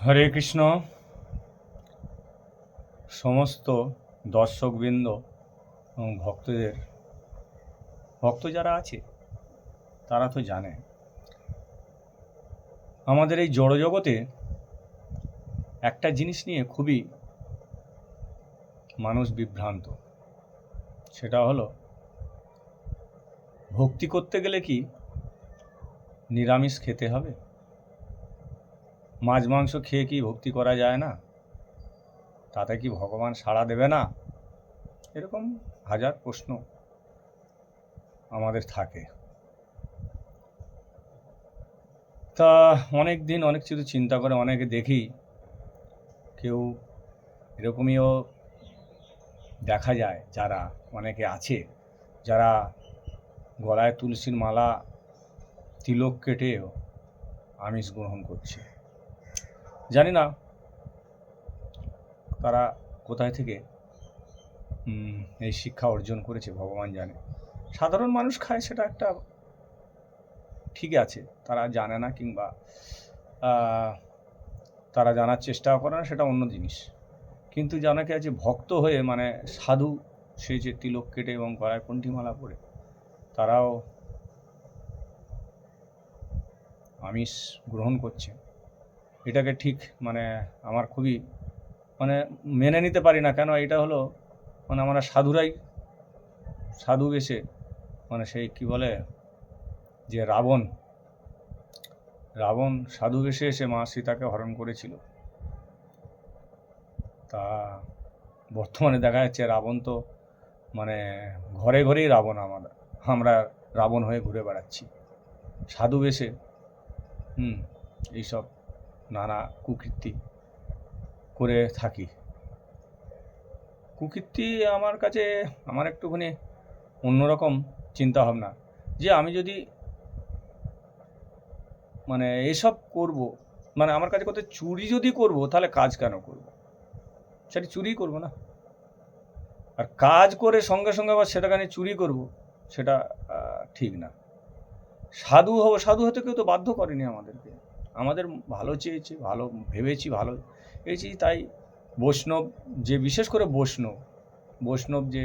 হরে কৃষ্ণ। সমস্ত দর্শকবৃন্দ এবং ভক্ত যারা আছে তারা তো জানে আমাদের এই জড়জগতে একটা জিনিস নিয়ে খুবই মানুষ বিভ্রান্ত। সেটা হলো ভক্তি করতে গেলে কি নিরামিষ খেতে হবে? মাছ মাংস খেয়ে কি ভক্তি করা যায় না? তাতে কি ভগবান সাড়া দেবে না? এরকম হাজার প্রশ্ন আমাদের থাকে। তা অনেক দিন অনেক কিছু চিন্তা করে অনেকে দেখি কেউ এরকমইও দেখা যায়, যারা অনেকে আছে যারা গলায় তুলসীর মালা তিলক কেটেও আমিষ গ্রহণ করছে। জানি না তারা কোথায় থেকে এই শিক্ষা অর্জন করেছে, ভগবান জানে। সাধারণ মানুষ খায় সেটা একটা ঠিক আছে, তারা জানে না কিংবা তারা জানার চেষ্টাও করে না, সেটা অন্য জিনিস। কিন্তু জানাকে আছে ভক্ত হয়ে, মানে সাধু সে যে তিলক কেটে এবং গলায় কণ্ঠিমালা পরে তারাও আমিষ গ্রহণ করছে, এটাকে ঠিক মানে আমার খুবই মেনে নিতে পারি না। কেন? এটা হলো আমরা সাধুরাই সাধু বেশে সেই কি বলে যে রাবণ সাধু বেশে এসে মা সীতাকে হরণ করেছিল। তা বর্তমানে দেখা যাচ্ছে রাবণ তো ঘরে ঘরেই রাবণ। আমরা রাবণ হয়ে ঘুরে বেড়াচ্ছি সাধু বেশে। এইসব নানা কুকীর্তি করে থাকি। কুকীর্তি আমার কাছে আমার একটুখানি অন্যরকম চিন্তা ভাবনা, যে আমি যদি এসব করব, আমার কাছে কত চুরি যদি করব, তাহলে কাজ কেন করব? সেটা চুরি করব না। আর কাজ করে সঙ্গে সঙ্গে আবার সেটাখানে চুরি করব, সেটা ঠিক না। সাধু হতে কেউ তো বাধ্য করেনি আমাদেরকে। আমাদের ভালো চেয়েছে, ভালো ভেবেছি, ভালো পেয়েছি, তাই বৈষ্ণব যে, বিশেষ করে বৈষ্ণব যে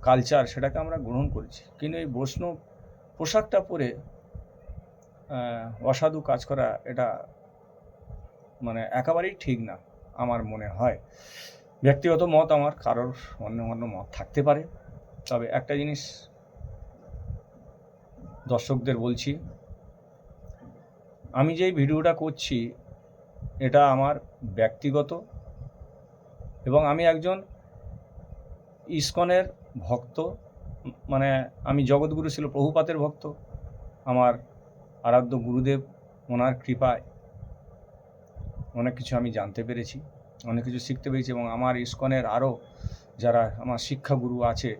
কালচার, সেটাকে আমরা গ্রহণ করেছি। কিন্তু এই বৈষ্ণব পোশাকটা পরে অসাধু কাজ করা, এটা একেবারেই ঠিক না আমার মনে হয়। ব্যক্তিগত মত আমার, কারোর অন্য মত থাকতে পারে। তবে একটা জিনিস দর্শকদের বলছি, আমি যেই ভিডিওটা করছি এটা আমার ব্যক্তিগত, এবং আমি একজন ইসকনের ভক্ত। আমি জগৎগুরু ছিল প্রভুপাদের ভক্ত। আমার আরাধ্য গুরুদেব, ওনার কৃপায় অনেক কিছু আমি জানতে পেরেছি, অনেক কিছু শিখতে পেরেছি, এবং আমার ইসকনের আরও যারা আমার শিক্ষাগুরু আছে,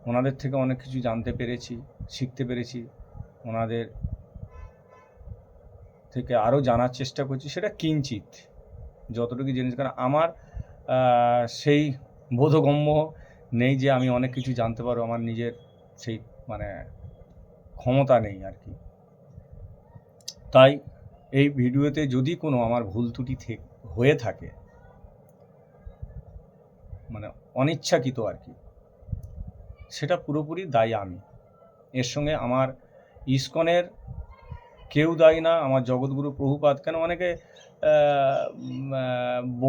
ওনাদের থেকে অনেক কিছু জানতে পেরেছি, শিখতে পেরেছি। ওনাদের থেকে আরও জানার চেষ্টা করছি, সেটা কিঞ্চিত যতটুকু জেনেছি। কারণ আমার সেই বোধগম্য নেই যে আমি অনেক কিছু জানতে পারবো, আমার নিজের সেই ক্ষমতা নেই আর কি। তাই এই ভিডিওতে যদি কোনো আমার ভুল ত্রুটি হয়ে থাকে, অনিচ্ছাকৃত আর কি, সেটা পুরোপুরি দায়ী আমি। এর সঙ্গে আমার ইসকনের কেউ দায়ী না, আমার জগৎগুরু প্রভুপাদ। কেন অনেকে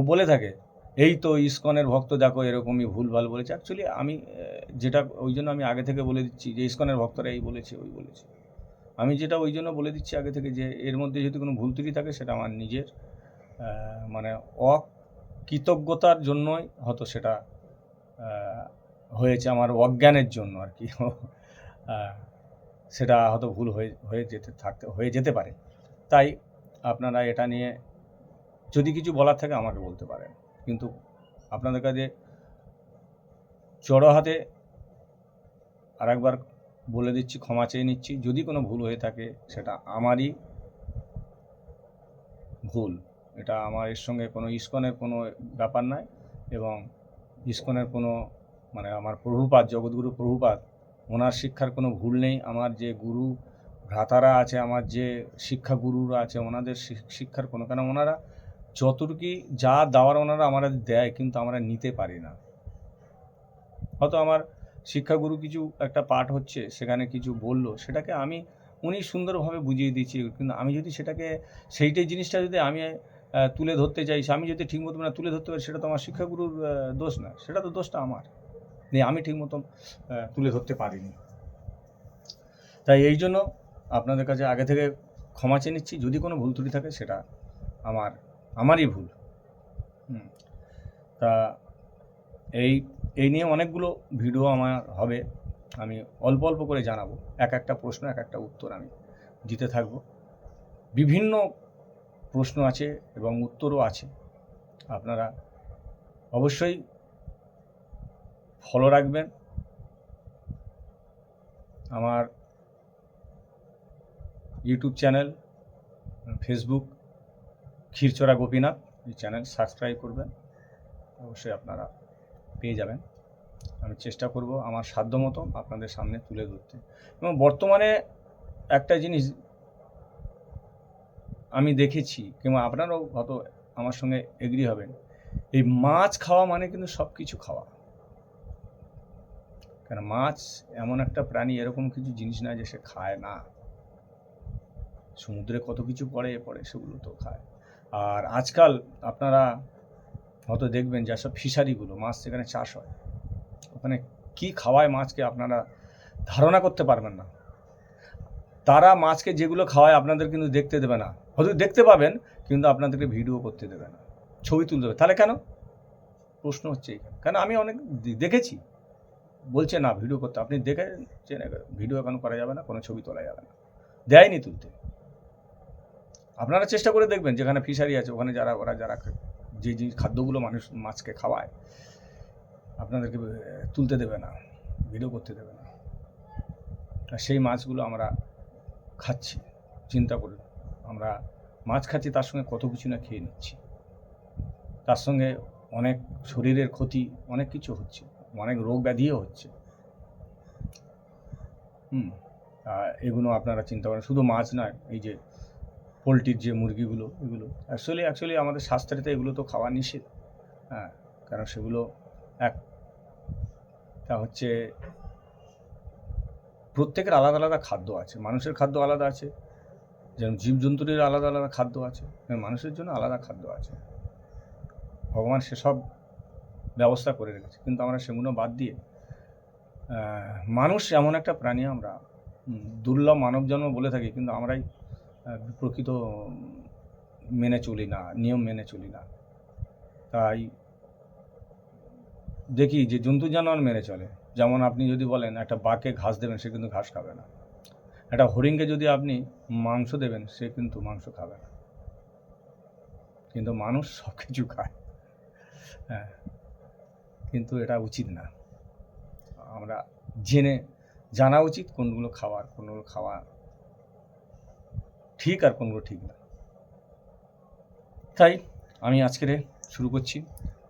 বলে থাকে এই তো ইসকনের ভক্ত, দেখো এরকমই ভুলভাল বলেছে। অ্যাকচুয়ালি আমি যেটা, ওই জন্য আমি আগে থেকে বলে দিচ্ছি যে ইসকনের ভক্তরা এই বলেছে ওই বলেছে। আমি যেটা ওই জন্য বলে দিচ্ছি আগে থেকে, যে এর মধ্যে যদি কোনো ভুল ত্রুটি থাকে, সেটা আমার নিজের অকৃতজ্ঞতার জন্যই হয়তো সেটা হয়েছে, আমার অজ্ঞানের জন্য আর কি। সেটা হয়তো ভুল হয়ে যেতে পারে। তাই আপনারা এটা নিয়ে যদি কিছু বলার থাকে আমাকে বলতে পারেন, কিন্তু আপনাদের কাছে জড়ো হাতে আরেকবার বলে দিচ্ছি, ক্ষমা চেয়ে নিচ্ছি। যদি কোনো ভুল হয়ে থাকে সেটা আমারই ভুল। এটা আমার এর সঙ্গে কোনো ইসকনের কোনো ব্যাপার নয়, এবং ইসকনের কোনো আমার প্রভুপাদ, জগৎগুরু প্রভুপাদ, ওনার শিক্ষার কোনো ভুল নেই। আমার যে গুরু ভ্রাতারা আছে, আমার যে শিক্ষাগুরুরা আছে, ওনাদের শিক্ষার কোনো, কেন ওনারা যতটুকু যা দেওয়ার ওনারা আমাদের দেয়, কিন্তু আমরা নিতে পারি না। হয়তো আমার শিক্ষাগুরু কিছু একটা পাঠ হচ্ছে, সেখানে কিছু বললো, সেটাকে উনি সুন্দরভাবে বুঝিয়ে দিয়েছি, কিন্তু আমি যদি সেটাকে সেইটাই জিনিসটা যদি আমি তুলে ধরতে চাইছি, আমি যদি ঠিকমতো না তুলে ধরতে পারি, সেটা তো আমার শিক্ষাগুরুর দোষ না, সেটা তো দোষটা আমার, যে আমি ঠিকমতো তুলে ধরতে পারিনি। তাই এই জন্য আপনাদের কাছে আগে থেকে ক্ষমা চেয়ে নিচ্ছি, যদি কোনো ভুল ত্রুটি থাকে সেটা আমারই ভুল। তা এই নিয়ে অনেকগুলো ভিডিও আমার হবে, আমি অল্প অল্প করে জানাবো, এক একটা প্রশ্ন এক একটা উত্তর আমি দিতে থাকবো। বিভিন্ন প্রশ্ন আছে এবং উত্তরও আছে, আপনারা অবশ্যই ফলো রাখবেন আমার YouTube channel, Facebook Khirachora Gopinath, এই চ্যানেল সাবস্ক্রাইব করবেন, অবশ্যই আপনারা পেয়ে যাবেন। আমি চেষ্টা করব আমার সাধ্যমতো আপনাদের সামনে তুলে ধরতে। এবং বর্তমানে একটা জিনিস আমি দেখেছি, কিংবা আপনারাও হয়তো আমার সঙ্গে এগ্রি হবেন, এই মাছ খাওয়া মানে কিন্তু সব কিছু খাওয়া। কেন, মাছ এমন একটা প্রাণী, এরকম কিছু জিনিস না যে সে খায় না। সমুদ্রে কত কিছু পড়ে সেগুলো তো খায়। আর আজকাল আপনারা হয়তো দেখবেন যেসব ফিশারিগুলো, মাছ সেখানে চাষ হয়, ওখানে কি খাওয়ায় মাছকে আপনারা ধারণা করতে পারবেন না। তারা মাছকে যেগুলো খাওয়ায় আপনাদের কিন্তু দেখতে দেবে না, হয়তো দেখতে পাবেন কিন্তু আপনাদেরকে ভিডিও করতে দেবে না, ছবি তুলতে দেবে। তাহলে কেন? প্রশ্ন হচ্ছে এইখানে। কেন আমি অনেক দেখেছি, বলছে না ভিডিও করতে। আপনি দেখেছেন ভিডিও কেন করা যাবে না, কোনো ছবি তোলা যাবে না, দেয়নি তুলতে। আপনারা চেষ্টা করে দেখবেন, যেখানে ফিশারি আছে ওখানে যারা যে খাদ্যগুলো মানুষ মাছকে খাওয়ায়, আপনাদেরকে তুলতে দেবে না, ভিডিও করতে দেবে না। আর সেই মাছগুলো আমরা খাচ্ছি, চিন্তা করে আমরা মাছ খাচ্ছি, তার সঙ্গে কত কিছু না খেয়ে নিচ্ছি, তার সঙ্গে অনেক শরীরের ক্ষতি, অনেক কিছু হচ্ছে, অনেক রোগ ব্যাধিও হচ্ছে। এগুলো আপনারা চিন্তা করেন। শুধু মাছ নয়, এই যে পোলট্রির যে মুরগিগুলো, এগুলো অ্যাকচুয়ালি আমাদের শাস্ত্রেতে এগুলো তো খাওয়া নিষেধ। কারণ সেগুলো তা হচ্ছে প্রত্যেকের আলাদা আলাদা খাদ্য আছে, মানুষের খাদ্য আলাদা আছে, যেমন জীবজন্তুদের আলাদা আলাদা খাদ্য আছে, মানুষের জন্য আলাদা খাদ্য আছে। ভগবান সেসব ব্যবস্থা করে রেখেছে, কিন্তু আমরা সেগুলো বাদ দিয়ে, মানুষ এমন একটা প্রাণী, আমরা দুর্লভ মানব জন্ম বলে থাকি, কিন্তু আমরাই প্রকৃত মেনে চলি না, নিয়ম মেনে চলি না। তাই দেখি যে জন্তু জানোয়ার মেনে চলে। যেমন আপনি যদি বলেন একটা বাঘকে ঘাস দেবেন, সে কিন্তু ঘাস খাবে না। একটা হরিণকে যদি আপনি মাংস দেবেন, সে কিন্তু মাংস খাবে না। কিন্তু মানুষ সব কিছু খায়। কিন্তু এটা উচিত না। আমরা জানা উচিত কোনগুলো খাওয়া ঠিক আর কোনগুলো ঠিক না। তাই আমি আজকে শুরু করছি।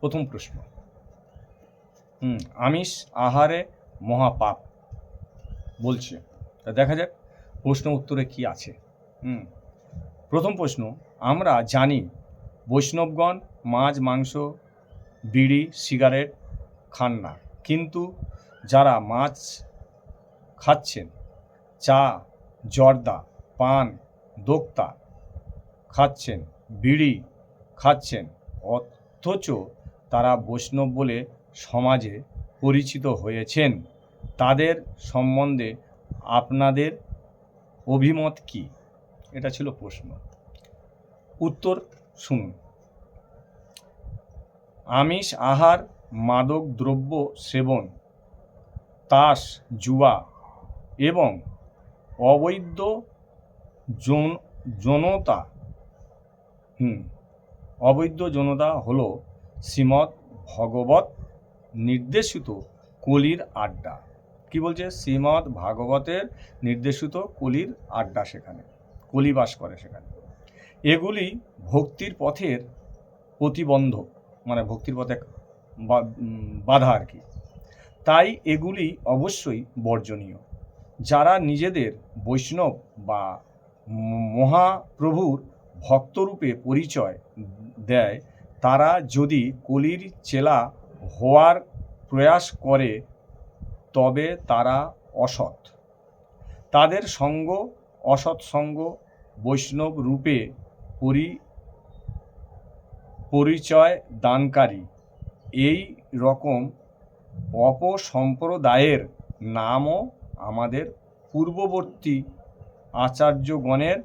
প্রথম প্রশ্ন, আমিষ আহারে মহাপাপ বলছে। তা দেখা যাক প্রশ্ন উত্তরে কি আছে। প্রথম প্রশ্ন, আমরা জানি বৈষ্ণবগণ মাছ, মাংস, বিড়ি, সিগারেট খান না, কিন্তু যারা মাছ খাচ্ছেন, চা, জর্দা, পান, দোক্তা খাচ্ছেন, বিড়ি খাচ্ছেন, অথচ তারা বৈষ্ণব বলে সমাজে পরিচিত হয়েছেন, তাদের সম্বন্ধে আপনাদের অভিমত কি? এটা ছিল প্রশ্ন। উত্তর শুনুন। আমিষ আহার, মাদক দ্রব্য সেবন, তাস, জুয়া এবং অবৈধ যৌনতা হল শ্রীমদ্ ভাগবত নির্দেশিত কলির আড্ডা। কি বলছে? শ্রীমদ্ ভাগবতের নির্দেশিত কলির আড্ডা, সেখানে কলি বাস করে সেখানে। এগুলি ভক্তির পথের প্রতিবন্ধক, মানে ভক্তির পথে বাধা আর কি। তাই এগুলি অবশ্যই বর্জনীয়। যারা নিজেদের বৈষ্ণব বা মহাপ্রভুর ভক্তরূপে পরিচয় দেয়, তারা যদি কলির চেলা হওয়ার প্রয়াস করে তবে তারা অসৎ। তাদের সঙ্গ অসৎসঙ্গ বৈষ্ণব রূপে পরিচয় দানকারী। এই রকম অপসম্প্রদায়ের নামও আমাদের পূর্ববর্তী আচার্যগণের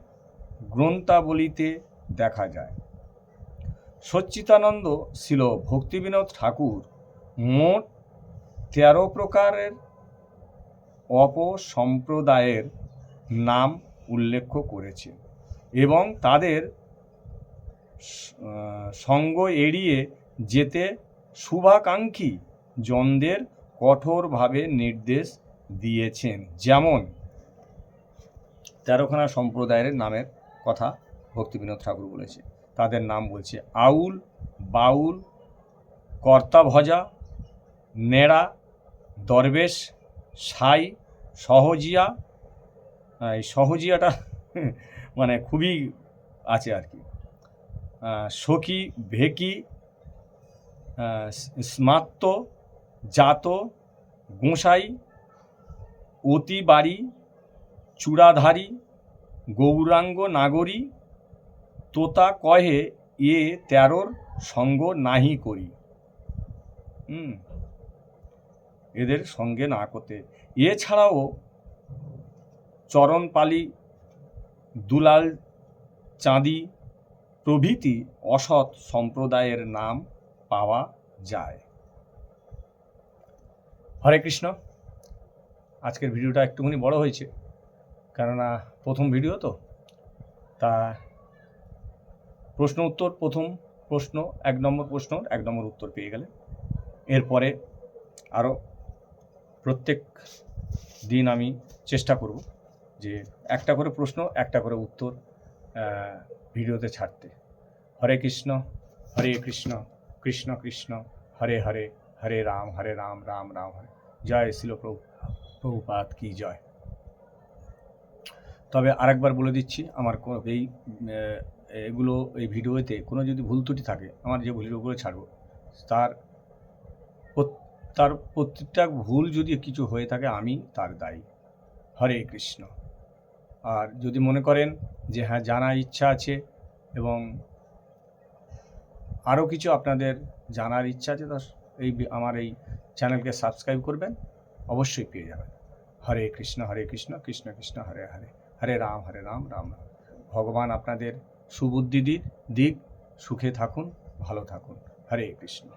গ্রন্থাবলীতে দেখা যায়। সচ্চিদানন্দ শ্রীল ভক্তিবিনোদ ঠাকুর মোট 13 প্রকারের অপসম্প্রদায়ের নাম উল্লেখ করেছে এবং তাদের সঙ্গ এড়িয়ে যেতে শুভাকাঙ্ক্ষী জনদের কঠোরভাবে নির্দেশ দিয়েছেন। যেমন 13খানা সম্প্রদায়ের নামের কথা ভক্তিবিনোদ ঠাকুর বলেছে। তাদের নাম বলছে আউল, বাউল, কর্তাভজা, নেড়া, দরবেশ, সাই, সহজিয়া। এই সহজিয়াটা মানে খুবই আছে আর কি। সখী, ভেকি, স্মাত্ত, জাত, গোসাই, অতিবাড়ি, চূড়াধারী, গৌরাঙ্গ নাগরী, তোতা কহে এ 13 সঙ্গ নাহি করি। এদের সঙ্গে না করতে। এছাড়াও চরণপালি, দুলাল চাঁদি প্রভৃতি অসৎ সম্প্রদায়ের নাম পাওয়া যায়। হরে কৃষ্ণ। আজকের ভিডিওটা একটুখানি বড় হয়েছে, কেননা প্রথম ভিডিও তো। তা প্রশ্ন উত্তর, প্রথম প্রশ্ন 1 নম্বর প্রশ্ন 1 নম্বর উত্তর পেয়ে গেলে, এরপরে আরও প্রত্যেক দিন আমি চেষ্টা করব যে একটা করে প্রশ্ন একটা করে উত্তর ভিডিওতে ছাড়তে। হরে কৃষ্ণ, হরে কৃষ্ণ, কৃষ্ণ কৃষ্ণ, হরে হরে, হরে রাম, রাম রাম হরে। জয় শিল প্রভুপাদ কি জয়। তবে আরেকবার বলে দিচ্ছি, আমার এই ভিডিওতে কোনো যদি ভুল ত্রুটি থাকে, আমার যে ভিডিওগুলো ছাড়ব তার প্রত্যেকটা ভুল যদি কিছু হয়ে থাকে আমি তার দায়ী। হরে কৃষ্ণ। আর যদি মনে করেন যে হ্যাঁ জানার ইচ্ছা আছে এবং আরও কিছু আপনাদের জানার ইচ্ছা আছে, তা আমার এই চ্যানেলকে সাবস্ক্রাইব করবেন, অবশ্যই পেয়ে যাবেন। হরে কৃষ্ণ, কৃষ্ণ কৃষ্ণ, হরে হরে, হরে রাম, রাম রাম। ভগবান আপনাদের সুবুদ্ধি দিক, সুখে থাকুন, ভালো থাকুন। হরে কৃষ্ণ।